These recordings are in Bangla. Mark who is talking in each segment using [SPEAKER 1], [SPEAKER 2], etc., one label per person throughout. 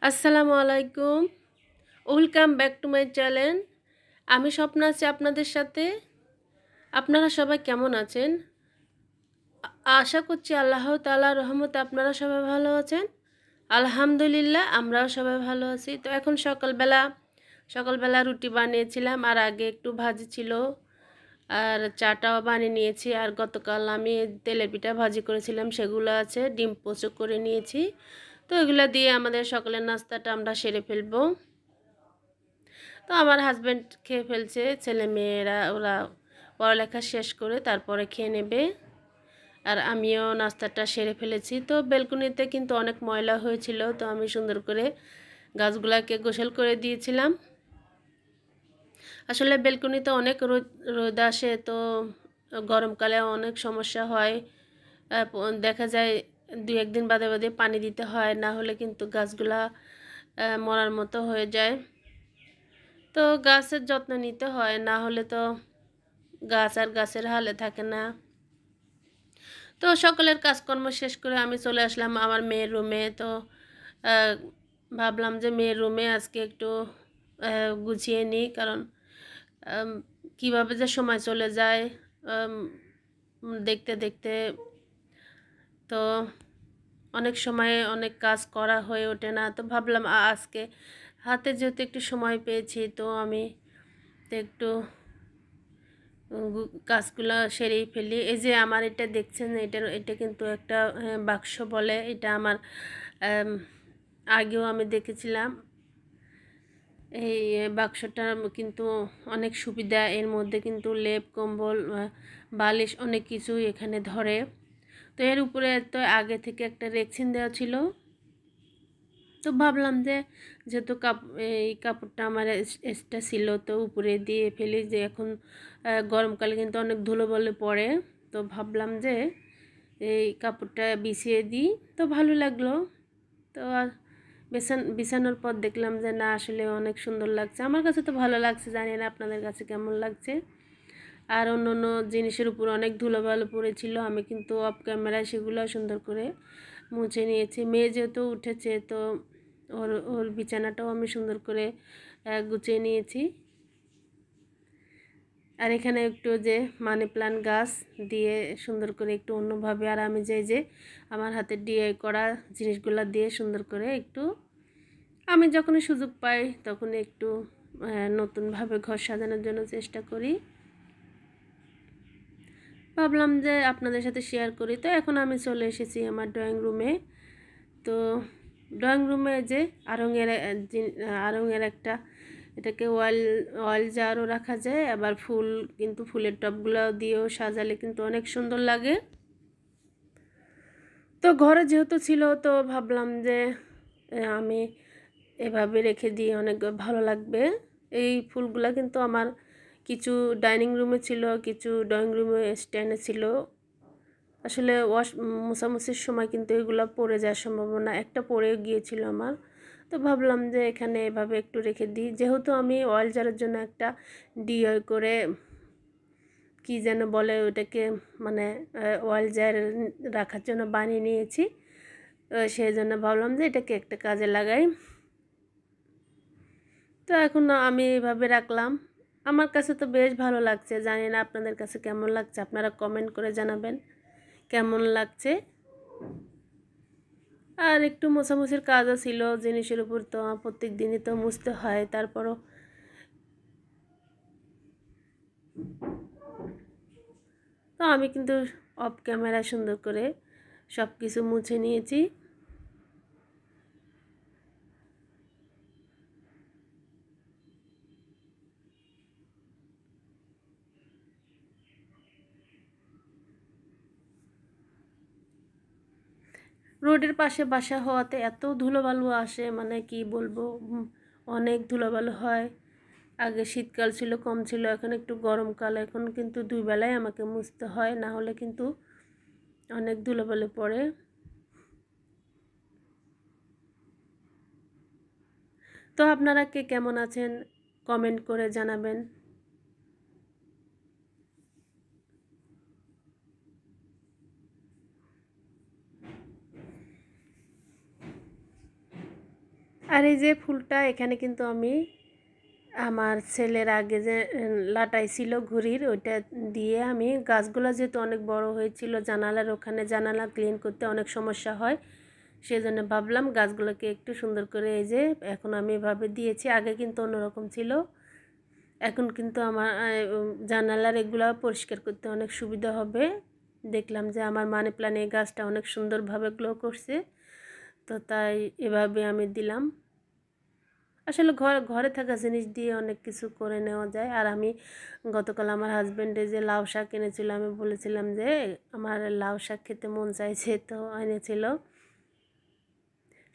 [SPEAKER 1] আসসালামু আলাইকুম। Welcome back to my channel. আমি স্বপ্না আছি আপনাদের সাথে। আপনারা সবাই কেমন আছেন? আশা করছি আল্লাহ তাআলার রহমতে আপনারা সবাই ভালো আছেন। আলহামদুলিল্লাহ আমরাও সবাই ভালো আছি। তো এখন সকালবেলা রুটি বানিয়েছিলাম, আর আগে একটু ভাজি ছিল, আর চাটাও বানিয়ে নিয়েছি। আর গতকাল আমি তেলের পিঠা ভাজি করেছিলাম, সেগুলো আছে। ডিম পোচো করে নিয়েছি। তো এগুলো দিয়ে আমাদের সকালের নাস্তাটা আমরা সেরে ফেলবো। তো আমার হাজব্যান্ড খেয়ে ফেলছে, ছেলে মেয়েরা ওরা পড়ালেখা শেষ করে তারপরে খেয়ে নেবে। আর আমিও নাস্তাটা সেরে ফেলেছি। তো বেলকনিতে কিন্তু অনেক ময়লা হয়েছিল, তো আমি সুন্দর করে গাছগুলাকে গোসল করে দিয়েছিলাম। আসলে বেলকনিতে অনেক রোদ রোদ আসে, তো গরমকালে অনেক সমস্যা হয়। দেখা যায় দুই একদিন বাদে বাদে পানি দিতে হয়, না হলে কিন্তু গাছগুলা মরার মতো হয়ে যায়। তো গাছের যত্ন নিতে হয়, না হলে তো গাছ আর গাছের হালে থাকে না। তো সকালের কাজকর্ম শেষ করে আমি চলে আসলাম আমার মেয়ের রুমে। তো ভাবলাম যে মেয়ের রুমে আজকে একটু গুছিয়ে নিই, কারণ কিভাবে যে সময় চলে যায় দেখতে দেখতে। তো অনেক সময় অনেক কাজ করা হয়ে ওঠে না। তো ভাবলাম আজকে হাতে যেহেতু একটু সময় পেয়েছি, তো আমি তো একটু কাজগুলো সেরেই ফেলি। এই যে আমার এটা দেখছেন, এটা কিন্তু একটা বাক্স বলে। এটা আমার আগেও আমি দেখেছিলাম। এই বাক্সটা কিন্তু অনেক সুবিধা। এর মধ্যে কিন্তু লেপ কম্বল বালিশ অনেক কিছুই এখানে ধরে। তো এর উপরে তো আগে থেকে একটা রেক্সিন দেওয়া ছিল। তো ভাবলাম যে যেহেতু এই কাপড়টা আমার এক্সট্রা ছিল, তো উপরে দিয়ে ফেলি। যে এখন গরমকালে কিন্তু অনেক ধুলোবালি পড়ে, তো ভাবলাম যে এই কাপড়টা বিছিয়ে দিই। তো ভালো লাগলো। তো বিছানোর পর দেখলাম যে না, আসলে অনেক সুন্দর লাগছে। আমার কাছে তো ভালো লাগছে, জানি না আপনাদের কাছে কেমন লাগছে। আর অন্য অন্য জিনিসের উপর অনেক ধুলোবালি পড়েছিল, আমি কিন্তু অফ ক্যামেরায় সেগুলো সুন্দর করে মুছে নিয়েছি। মেয়ে যেহেতু উঠেছে, তো ওর ওর বিছানাটাও আমি সুন্দর করে গুছিয়ে নিয়েছি। আর এখানে একটু যে মানি প্ল্যান্ট গাছ দিয়ে সুন্দর করে একটু অন্যভাবে, আর আমি যে আমার হাতে ডিআই করা জিনিসগুলো দিয়ে সুন্দর করে একটু, আমি যখনই সুযোগ পাই তখন একটু নতুনভাবে ঘর সাজানোর জন্য চেষ্টা করি। ভাবলাম যে আপনাদের সাথে শেয়ার করি। তো এখন আমি চলে এসেছি আমার ড্রয়িং রুমে। তো ড্রয়িং রুমে যে আড়ঙের একটা, এটাকে ওয়াল জারও রাখা যায়, আবার ফুল কিন্তু ফুলের টবগুলো দিয়েও সাজালে কিন্তু অনেক সুন্দর লাগে। তো ঘরে যেহেতু ছিল, তো ভাবলাম যে আমি এভাবে রেখে দিয়ে অনেক ভালো লাগবে। এই ফুলগুলা কিন্তু আমার কিছু ডাইনিং রুমে ছিল, কিছু ড্রয়িং রুমে স্ট্যান্ডে ছিল। আসলে মোছামুছির সময় কিন্তু এগুলো পড়ে যাওয়ার সম্ভাবনা, একটা পড়ে গিয়েছিল আমার। তো ভাবলাম যে এখানে এভাবে একটু রেখে দিই। যেহেতু আমি অয়েল জারের জন্য একটা ডিআই করে, কি যেন বলে ওটাকে, মানে অয়েল জার রাখার জন্য বানিয়ে নিয়েছি। সেই জন্য ভাবলাম যে এটাকে একটা কাজে লাগাই। তো এখন আমি এভাবে রাখলাম। আমার কাছে তো বেশ ভালো লাগছে, জানি না আপনাদের কাছে কেমন লাগছে, আপনারা কমেন্ট করে জানাবেন কেমন লাগছে। আর একটু মোছামুছির কাজও ছিল জিনিসের উপর, তো প্রত্যেক দিনই তো মুছতে হয়। তারপরও তো আমি কিন্তু অফ ক্যামেরা সুন্দর করে সব কিছু মুছে নিয়েছি। রোডের পাশে বাসা হওয়াতে এত ধুলোবালু আসে, মানে কি বলবো, অনেক ধুলোবালু হয়। আগে শীতকাল ছিল, কম ছিল, এখন একটু গরমকাল। এখন কিন্তু দুই বেলায় আমাকে মুছতে হয়, না হলে কিন্তু অনেক ধুলোবালু পড়ে। তো আপনারা কে কেমন আছেন কমেন্ট করে জানাবেন। আর এই যে ফুলটা এখানে কিন্তু আমি আমার ছেলের আগে যে লাটাই ছিল ঘুড়ির, ওইটা দিয়ে আমি গাছগুলো যেহেতু অনেক বড় হয়েছিল, জানালার ওখানে জানালা ক্লিন করতে অনেক সমস্যা হয়, সেই জন্য ভাবলাম গাছগুলোকে একটু সুন্দর করে এই যে এখন আমি এভাবে দিয়েছি। আগে কিন্তু অন্যরকম ছিল, এখন কিন্তু আমার জানালার এগুলো পরিষ্কার করতে অনেক সুবিধা হবে। দেখলাম যে আমার মানি প্ল্যান্ট এই গাছটা অনেক সুন্দরভাবে গ্লো করছে, তো তাই এভাবে আমি দিলাম। আসলে ঘরে থাকা জিনিস দিয়ে অনেক কিছু করে নেওয়া যায়। আর আমি গতকাল আমার হাজব্যান্ডে যে লাউ শাক এনেছিল, আমি বলেছিলাম যে আমার লাউ শাক খেতে মন চাইছে, তো এনেছিল।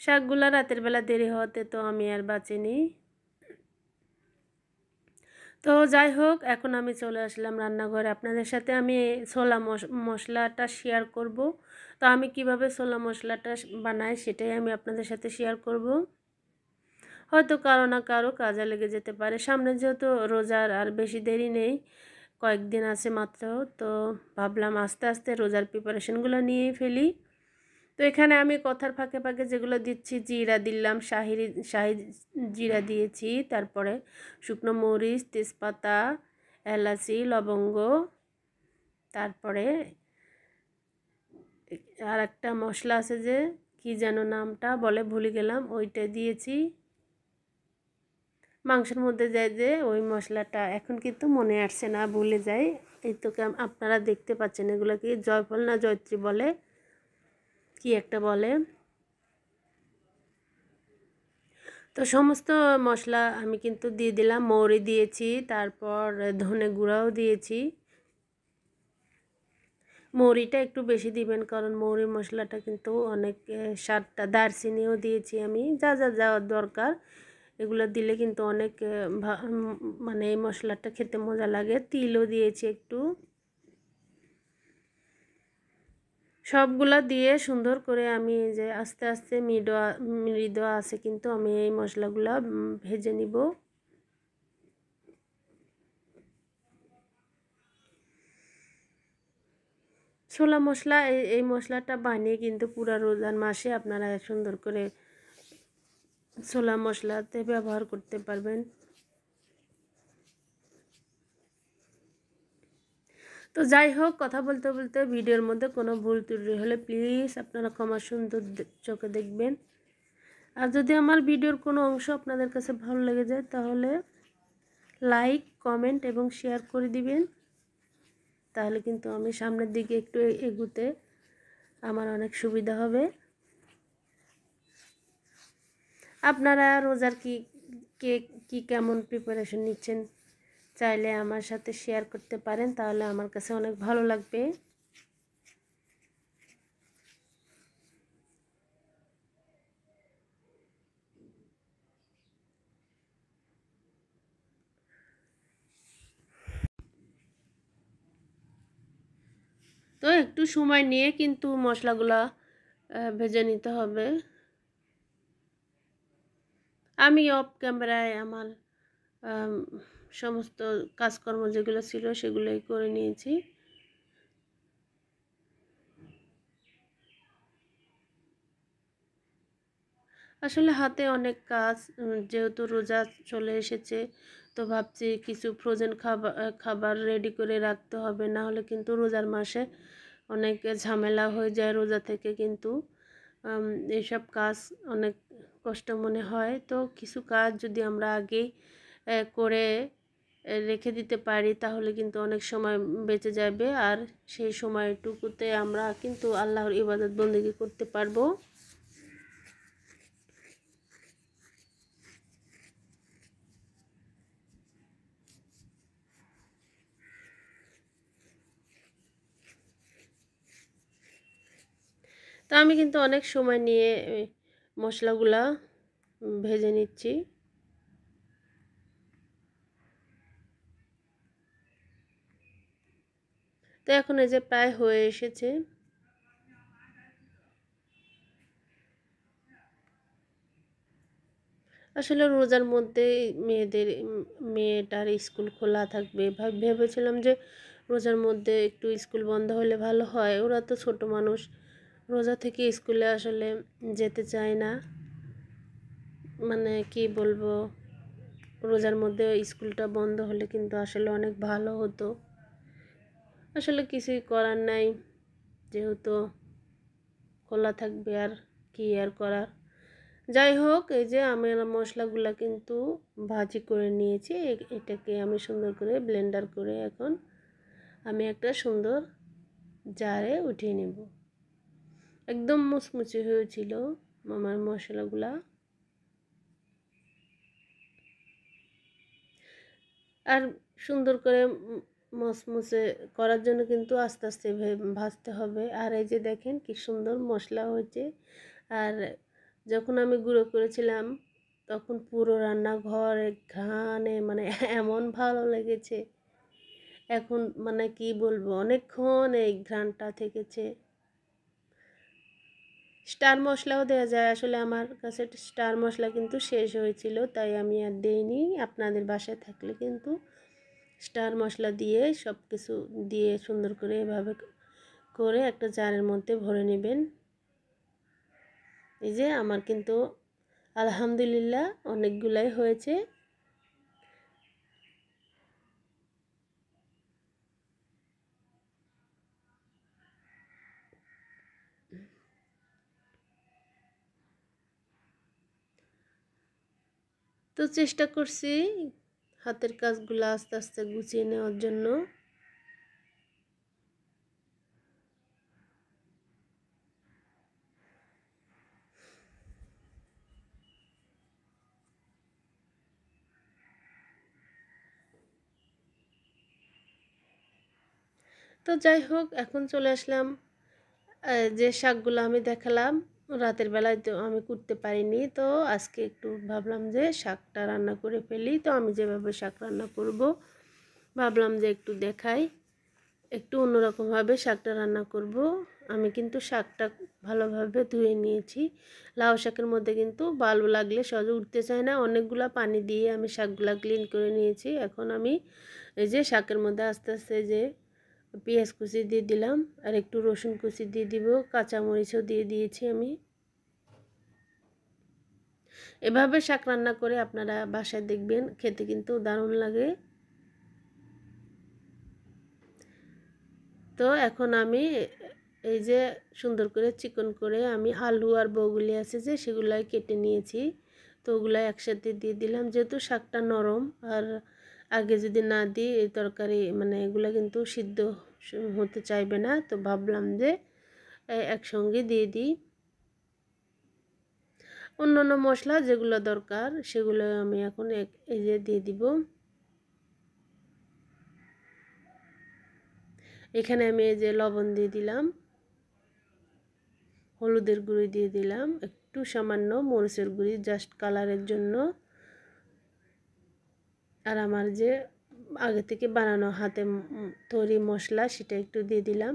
[SPEAKER 1] শাকগুলো রাতের বেলা দেরি হওয়াতে তো আমি আর বাঁচিনি। তো যাই হোক, এখন আমি চলে আসলাম রান্নাঘরে। আপনাদের সাথে আমি ছোলা মশলাটা শেয়ার করব। তো আমি কিভাবে ছোলা মশলাটা বানাই সেটাই আমি আপনাদের সাথে শেয়ার করব। হয়তো কারো না কারো কাজে লেগে যেতে পারে। সামনে যেহেতু রোজার আর বেশি দেরি নেই, কয়েকদিন আছে মাত্র, তো ভাবলাম আস্তে আস্তে রোজার প্রিপারেশনগুলো নিয়েই ফেলি। তো এখানে আমি কথার ফাঁকে ফাঁকে যেগুলো দিচ্ছি, জিরা দিলাম, শাহি জিরা দিয়েছি, তারপরে শুকনো মরিচ, তেজপাতা, এলাচি, লবঙ্গ, তারপরে আর একটা মশলা আছে যে কি যেন নামটা বলে ভুলে গেলাম, ওইটা দিয়েছি। মাংসের মধ্যে যায় যে ওই মশলাটা এখন কিন্তু মনে আসছে না, ভুলে যাই। এই তো আপনারা দেখতে পাচ্ছেন, এগুলো কি জয়ফল না জয়ত্রী বলে, কি একটা বলে। তো সমস্ত মশলা আমি কিন্তু দিয়ে দিলাম, মৌরি দিয়েছি, তারপর ধনে গুঁড়াও দিয়েছি। মৌরিটা একটু বেশি দিবেন, কারণ মৌরি মশলাটা কিন্তু অনেক স্বাদটা। দারচিনিও দিয়েছি আমি, যা যা যাওয়ার দরকার এগুলো দিলে কিন্তু অনেক মানে এই মশলাটা খেতে মজা লাগে। তিলও দিয়েছি একটু। সবগুলা দিয়ে সুন্দর করে আমি যে আস্তে আস্তে মৃদু আছে কিন্তু আমি এই মশলাগুলা ভেজে নিব। ছোলা মশলা এই মশলাটা বানিয়ে কিন্তু পুরা রোজার মাসে আপনারা সুন্দর করে ছোলা মশলাতে ব্যবহার করতে পারবেন। তো যাই হোক, কথা বলতে বলতে ভিডিওর মধ্যে কোনো ভুল ত্রুটি হলে প্লিজ আপনারা ক্ষমা সুন্দর চোখে দেখবেন। আর যদি আমার ভিডিওর কোনো অংশ আপনাদের কাছে ভালো লেগে যায় তাহলে লাইক, কমেন্ট এবং শেয়ার করে দিবেন। তাহলে কিন্তু আমি সামনের দিকে একটু এগুতে আমার অনেক সুবিধা হবে। আপনারা রোজার কি কেমন প্রিপারেশন নিচ্ছেন চাইলে আমার সাথে শেয়ার করতে পারেন, তাহলে আমার কাছে অনেক ভালো লাগবে। তো একটু সময় নিয়ে কিন্তু মশলাগুলা ভেজে নিতে হবে। আমি অফ ক্যামেরায় আমার সমস্ত কাজকর্ম যেগুলো ছিল সেগুলোই করে নিয়েছি। আসলে হাতে অনেক কাজ, যেহেতু রোজা চলে এসেছে, তো ভাবছি কিছু ফ্রোজেন খাবার রেডি করে রাখতে হবে, না হলে কিন্তু রোজার মাসে অনেক ঝামেলা হয়ে যায় রোজা থেকে। কিন্তু এইসব কাজ অনেক কষ্ট মনে হয়, তো কিছু কাজ যদি আমরা আগেই করে রেখে দিতে পারি তাহলে কিন্তু অনেক সময় বেঁচে যাবে, আর সেই সময়টুকুতে আমরা কিন্তু আল্লাহর ইবাদত বন্দেগী করতে পারবো। তো আমি কিন্তু অনেক সময় নিয়ে মশলাগুলা ভেজে নিচ্ছি। তো এখন এই যে প্রায় হয়ে এসেছে। আসলে রোজার মধ্যে মেয়েটার স্কুল খোলা থাকবে, ভেবেছিলাম যে রোজার মধ্যে একটু স্কুল বন্ধ হলে ভালো হয়। ওরা তো ছোট মানুষ, রোজা থেকে স্কুলে আসলে যেতে চায় না। মানে কি বলবো, রোজার মধ্যে স্কুলটা বন্ধ হলে কিন্তু আসলে অনেক ভালো হতো। আসলে কিছুই করার নাই, যেহেতু খোলা থাকবে আর কি আর করার। যাই হোক, এই যে আমি মশলাগুলো কিন্তু ভাজি করে নিয়েছি। এটাকে আমি সুন্দর করে ব্লেন্ডার করে এখন আমি একটা সুন্দর জারে উঠিয়ে নেব। একদম মুচমুচে হয়েছিল আমার মশলাগুলা। আর সুন্দর করে মচমচে করার জন্য কিন্তু আস্তে আস্তে ভাজতে হবে। আর এই যে দেখেন কি সুন্দর মশলা হয়েছে। আর যখন আমি গুঁড়ো করেছিলাম তখন পুরো রান্নাঘরে ঘ্রাণে মানে এমন ভালো লেগেছে, এখন মানে কি বলবো, অনেকক্ষণ এই ঘ্রাণটা থেকেছে। স্টার মশলাও দেওয়া যায়, আসলে আমার কাছে স্টার মশলা কিন্তু শেষ হয়েছিল, তাই আমি আর দেইনি। আপনাদের বাসায় থাকলে কিন্তু স্টার মশলা দিয়ে সব কিছু দিয়ে সুন্দর করে এভাবে করে একটা জারের মধ্যে ভরে নেবেন। এই যে আমার কিন্তু আলহামদুলিল্লাহ অনেকগুলাই হয়েছে। তো চেষ্টা করছি হাতের কাজগুলো আস্তে আস্তে গুছিয়ে নেওয়ার জন্য। তো যাই হোক, এখন চলে আসলাম যে শাকগুলো আমি দেখালাম রাতের বেলায়, তো আমি করতে পারিনি। তো আজকে একটু ভাবলাম যে শাকটা রান্না করে ফেলি। তো আমি যেভাবে শাক রান্না করব ভাবলাম যে একটু দেখাই, একটু অন্যরকমভাবে শাকটা রান্না করব। আমি কিন্তু শাকটা ভালোভাবে ধুয়ে নিয়েছি। লাউ শাকের মধ্যে কিন্তু বালু লাগলে সহজে উঠতে চায় না, অনেকগুলো পানি দিয়ে আমি শাকগুলা ক্লিন করে নিয়েছি। এখন আমি এই যে শাকের মধ্যে আস্তে আস্তে যে পেঁয়াজ কুচি দিয়ে দিলাম, আর একটু রসুন কুচি দিয়ে দিব, কাঁচামরিচও দিয়ে দিয়েছি আমি। এভাবে শাক রান্না করে আপনারা বাসায় দেখবেন, খেতে কিন্তু দারুণ লাগে। তো এখন আমি এই যে সুন্দর করে চিকন করে আমি আলু আর বগুলি আছে যে সেগুলাই কেটে নিয়েছি। তো ওগুলো একসাথে দিয়ে দিলাম, যেহেতু শাকটা নরম। আর আগে যদি না দিই এই তরকারি মানে এগুলো কিন্তু সিদ্ধ হতে চাইবে না, তো ভাবলাম যে একসঙ্গে দিয়ে দিই। অন্যান্য মশলা যেগুলো দরকার সেগুলো আমি এখন এই যে দিয়ে দিব। এখানে আমি এই যে লবণ দিয়ে দিলাম, হলুদের গুঁড়ি দিয়ে দিলাম, একটু সামান্য মরিচের গুঁড়ি জাস্ট কালারের জন্য। আর আমার যে আগে থেকে বানানো হাতে তৈরি মশলা সেটা একটু দিয়ে দিলাম।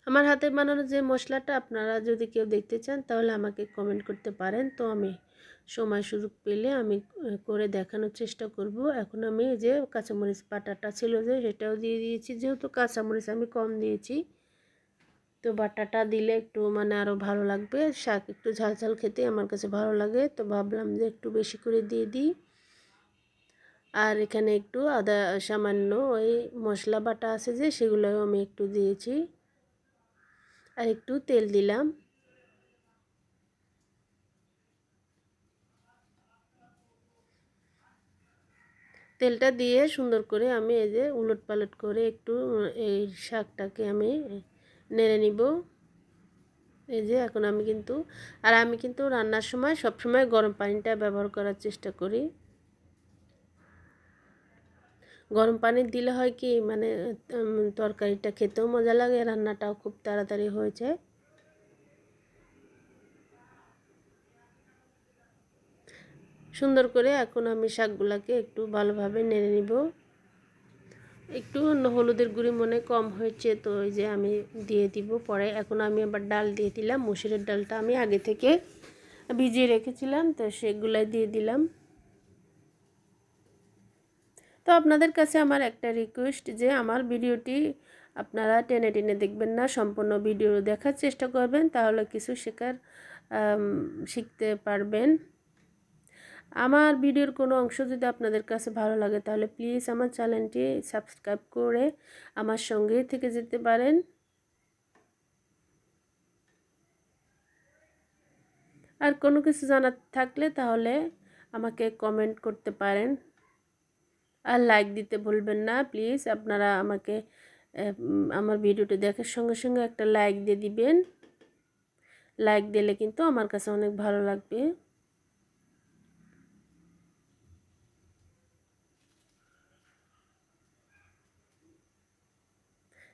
[SPEAKER 1] আমার হাতে বানানো যে মশলাটা আপনারা যদি কেউ দেখতে চান তাহলে আমাকে কমেন্ট করতে পারেন, তো আমি সময় সুযোগ পেলে আমি করে দেখানোর চেষ্টা করব। এখন আমি যে কাঁচামরিচ বাটাটা ছিল যে সেটাও দিয়ে দিয়েছি, যেহেতু কাঁচামরিচ আমি কম দিয়েছি, তো বাটাটা দিলে একটু মানে আরও ভালো লাগবে। শাক একটু ঝাল ঝাল খেতে আমার কাছে ভালো লাগে, তো ভাবলাম যে একটু বেশি করে দিয়ে দিই। আর এখানে একটু আদা সামান্য ওই মশলা বাটা আছে যে সেগুলোও আমি একটু দিয়েছি, আর একটু তেল দিলাম। তেলটা দিয়ে সুন্দর করে আমি এই যে উলট পালট করে একটু এই শাকটাকে আমি নেড়ে নিব। এই যে এখন আমি কিন্তু রান্নার সময় সবসময় গরম পানিটা ব্যবহার করার চেষ্টা করি। গরম পানি দিলে হয় কি মানে তরকারিটা খেতেও মজা লাগে, রান্নাটাও খুব তাড়াতাড়ি হয়ে যায়। সুন্দর করে এখন আমি শাকগুলোকে একটু ভালোভাবে নেড়ে নিব। একটু হলুদের গুঁড়ি মনে কম হয়েছে, তো ওই যে আমি দিয়ে দিব পরে। এখন আমি আবার ডাল দিয়ে দিলাম, মসুরের ডালটা আমি আগে থেকে ভিজিয়ে রেখেছিলাম, তো সেগুলাই দিয়ে দিলাম। তো আপনাদের কাছে আমার একটা রিকোয়েস্ট যে আমার ভিডিওটি আপনারা টেনে টেনে দেখবেন না, সম্পূর্ণ ভিডিও দেখার চেষ্টা করবেন, তাহলে কিছু শিখতে পারবেন। আমার ভিডিওর কোনো অংশ যদি আপনাদের কাছে ভালো লাগে তাহলে প্লিজ আমার চ্যানেলটি সাবস্ক্রাইব করে আমার সঙ্গে থেকে যেতে পারেন। আর কোনো কিছু জানার থাকলে তাহলে আমাকে কমেন্ট করতে পারেন। আর লাইক দিতে ভুলবেন না প্লিজ। আপনারা আমাকে আমার ভিডিওটি দেখার সঙ্গে সঙ্গে একটা লাইক দিয়ে দিবেন। লাইক দিলে কিন্তু আমার কাছে অনেক ভালো লাগবে।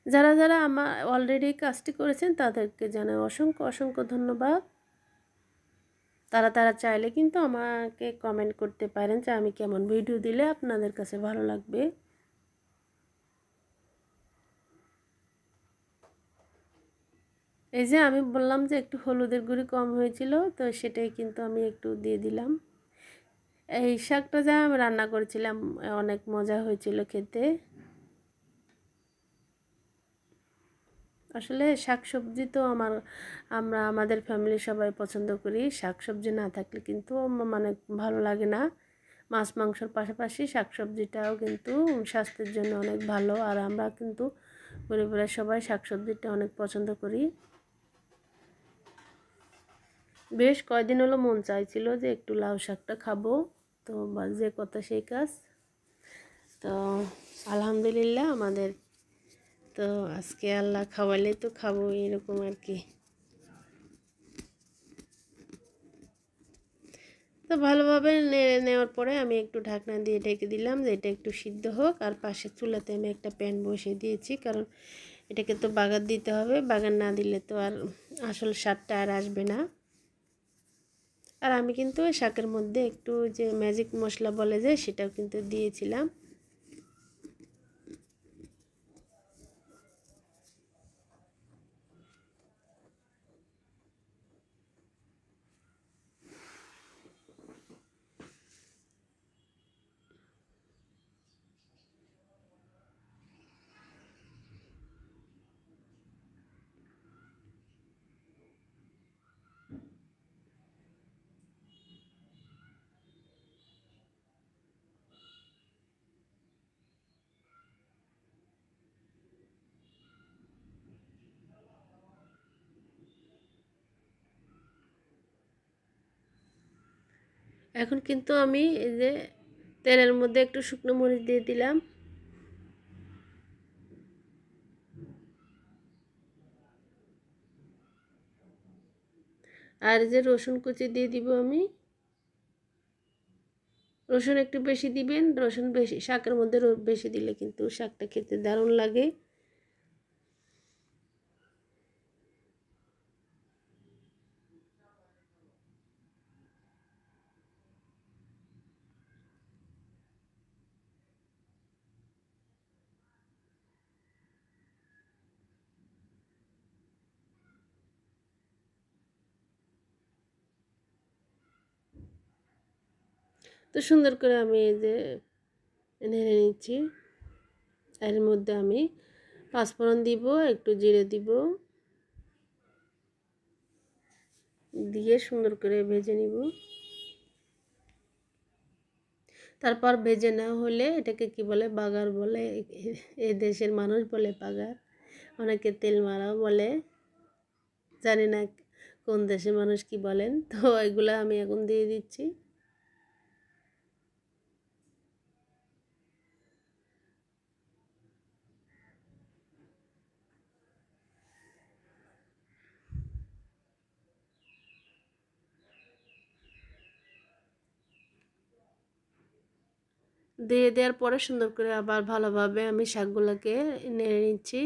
[SPEAKER 1] যারা যারা আমার অলরেডি কাজটি করেছেন তাদেরকে জানাই অসংখ্য অসংখ্য ধন্যবাদ। তারা চাইলে কিন্তু আমাকে কমেন্ট করতে পারেন যে আমি কেমন ভিডিও দিলে আপনাদের কাছে ভালো লাগবে। এই যে আমি বললাম যে একটু হলুদের গুঁড়ি কম হয়েছিল, তো সেটাই কিন্তু আমি একটু দিয়ে দিলাম। এই শাকটা যা আমি রান্না করেছিলাম অনেক মজা হয়েছিল খেতে। আসলে শাকসবজি তো আমরা আমাদের ফ্যামিলি সবাই পছন্দ করি। শাকসবজি না থাকলে কিন্তু মানে ভালো লাগে না। মাছ মাংসর পাশাপাশি শাকসবজিটাও কিন্তু স্বাস্থ্যের জন্য অনেক ভালো। আর আমরা কিন্তু পরিবারের সবাই শাকসবজিটা অনেক পছন্দ করি। বেশ কয়দিন হলো মন চাইছিল যে একটু লাউ শাকটা খাবো, তো যে কথা সেই কাজ। তো আলহামদুলিল্লাহ আমাদের তো আজকে আল্লাহ খাওয়ালে তো খাবো, এরকম আর কি। তো ভালোভাবে নেড়ে নেওয়ার পরে আমি একটু ঢাকনা দিয়ে ঢেকে দিলাম যে এটা একটু সিদ্ধ হোক। আর পাশে চুলাতে আমি একটা প্যান বসিয়ে দিয়েছি, কারণ এটাকে তো বাগার দিতে হবে। বাগার না দিলে তো আর আসল স্বাদটা আর আসবে না। আর আমি কিন্তু শাকের মধ্যে একটু যে ম্যাজিক মশলা বলে যে সেটাও কিন্তু দিয়েছিলাম। এখন কিন্তু আমি এই যে তেলের মধ্যে একটু শুকনো মরিচ দিয়ে দিলাম। আর যে রসুন কুচি দিয়ে দিব আমি। রসুন একটু বেশি দিবেন। রসুন বেশি শাকের মধ্যে বেশি দিলে কিন্তু শাকটা খেতে দারুণ লাগে। তো সুন্দর করে আমি এই যে নেড়ে নিচ্ছি। এর মধ্যে আমি পাঁচফোড়ন দিব, একটু জিরে দিব, দিয়ে সুন্দর করে ভেজে নিব। তারপর ভেজে না হলে এটাকে কি বলে, বাগার বলে। এ দেশের মানুষ বলে বাগার, অনেকে তেল মারাও বলে, জানি না কোন দেশের মানুষ কি বলেন। তো এগুলো আমি এখন দিয়ে দিচ্ছি। দিয়ে দেওয়ার পরে সুন্দর করে আবার ভালোভাবে আমি শাকগুলোকে নেড়ে নিচ্ছি।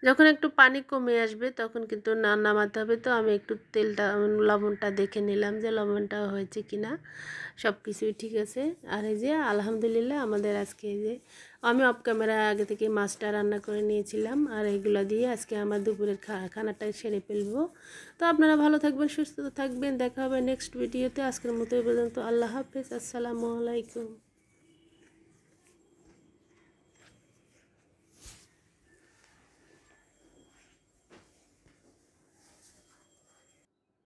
[SPEAKER 1] যখন একটু পানি কমে আসবে তখন কিন্তু নামাতে হবে। তো আমি একটু তেলটা লবণটা দেখে নিলাম যে লবণটা হয়েছে কিনা, সব কিছুই ঠিক আছে। আর এই যে আলহামদুলিল্লাহ আমাদের আজকে এই যে আমি অফ ক্যামেরা আগে থেকে মাছটা রান্না করে নিয়েছিলাম, আর এইগুলো দিয়ে আজকে আমার দুপুরের খানাটা সেরে ফেলবো। তো আপনারা ভালো থাকবেন, সুস্থ থাকবেন, দেখা হবে নেক্সট ভিডিওতে। আজকের মতো এই পর্যন্ত, আল্লাহ হাফেজ, আসসালামু আলাইকুম।